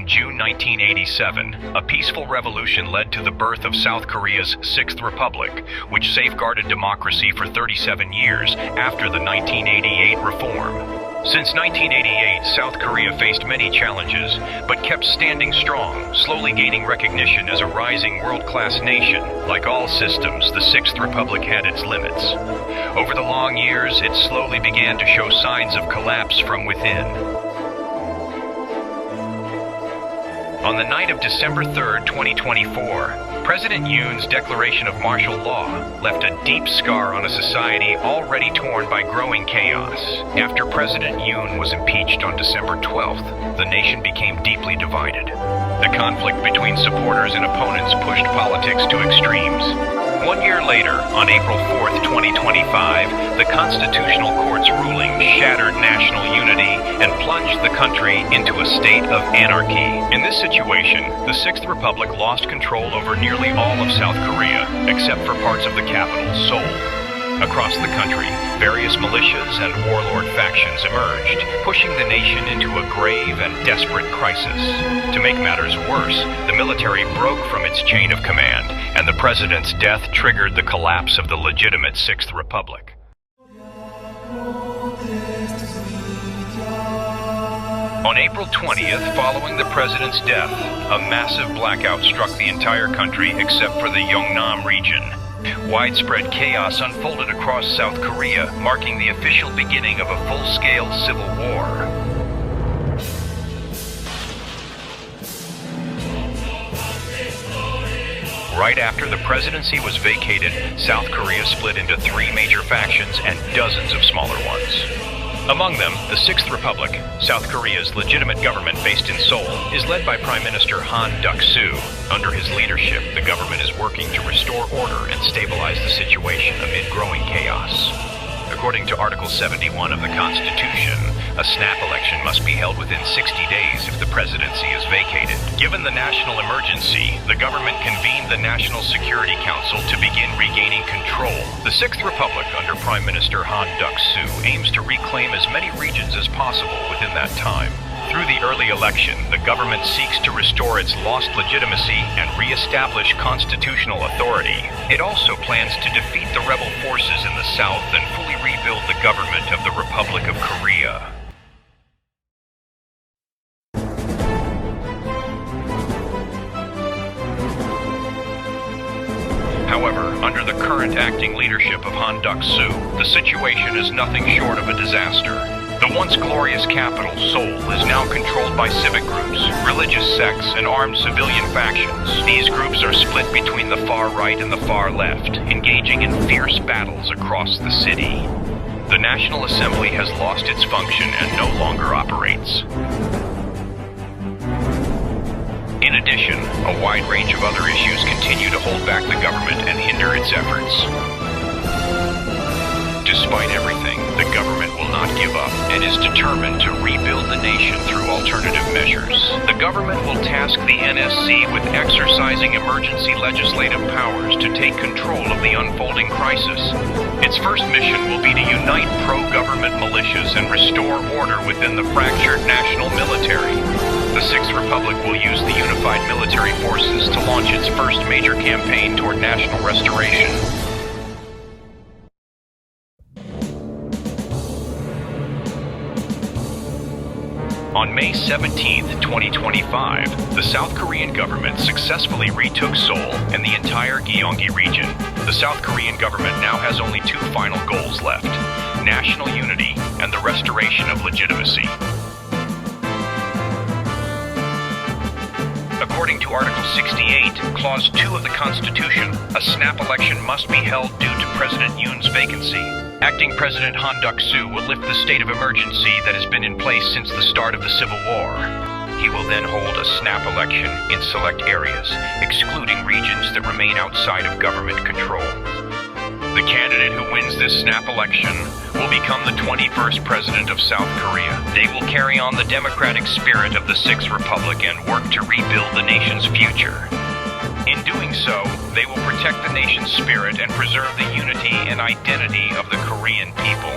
June 1987, a peaceful revolution led to the birth of South Korea's Sixth Republic, which safeguarded democracy for 37 years after the 1988 reform. Since 1988, South Korea faced many challenges, but kept standing strong, slowly gaining recognition as a rising world-class nation. Like all systems, the Sixth Republic had its limits. Over the long years, it slowly began to show signs of collapse from within. On the night of December 3, 2024, President Yoon's declaration of martial law left a deep scar on a society already torn by growing chaos. After President Yoon was impeached on December 12th, the nation became deeply divided. The conflict between supporters and opponents pushed politics to extremes. 1 year later, on April 4th, 2025, the Constitutional Court's ruling shattered national unity and plunged the country into a state of anarchy. In this situation, the Sixth Republic lost control over nearly all of South Korea, except for parts of the capital, Seoul. Across the country, various militias and warlord factions emerged, pushing the nation into a grave and desperate crisis. To make matters worse, the military broke from its chain of command, and the president's death triggered the collapse of the legitimate Sixth Republic. On April 20th, following the president's death, a massive blackout struck the entire country except for the Yeongnam region. Widespread chaos unfolded across South Korea, marking the official beginning of a full-scale civil war. Right after the presidency was vacated, South Korea split into 3 major factions and dozens of smaller ones. Among them, the Sixth Republic, South Korea's legitimate government based in Seoul, is led by Prime Minister Han Duck-soo. Under his leadership, the government is working to restore order and stabilize the situation amid growing chaos. According to Article 71 of the Constitution, a snap election must be held within 60 days if the presidency is vacated. Given the national emergency, the government convened the National Security Council to begin regaining control. The Sixth Republic, under Prime Minister Han Duck-soo, aims to reclaim as many regions as possible within that time. Through the early election, the government seeks to restore its lost legitimacy and re-establish constitutional authority. It also plans to defeat the rebel forces in the south and fully rebuild the government of the Republic of Korea. However, under the current acting leadership of Han Duck-soo, the situation is nothing short of a disaster. The once glorious capital, Seoul, is now controlled by civic groups, religious sects, and armed civilian factions. These groups are split between the far right and the far left, engaging in fierce battles across the city. The National Assembly has lost its function and no longer operates. In addition, a wide range of other issues continue to hold back the government and hinder its efforts. Despite everything, the government will not give up and is determined to rebuild the nation through alternative measures. The government will task the NSC with exercising emergency legislative powers to take control of the unfolding crisis. Its first mission will be to unite pro-government militias and restore order within the fractured national military. The Sixth Republic will use the unified military forces to launch its first major campaign toward national restoration. On May 17, 2025, the South Korean government successfully retook Seoul and the entire Gyeonggi region. The South Korean government now has only 2 final goals left: national unity and the restoration of legitimacy. According to Article 68, Clause 2 of the Constitution, a snap election must be held due to President Yoon's vacancy. Acting President Han Duck-soo will lift the state of emergency that has been in place since the start of the Civil War. He will then hold a snap election in select areas, excluding regions that remain outside of government control. The candidate who wins this snap election will become the 21st president of South Korea. They will carry on the democratic spirit of the Sixth Republic and work to rebuild the nation's future. In doing so, they will protect the nation's spirit and preserve the unity and identity of the Korean people.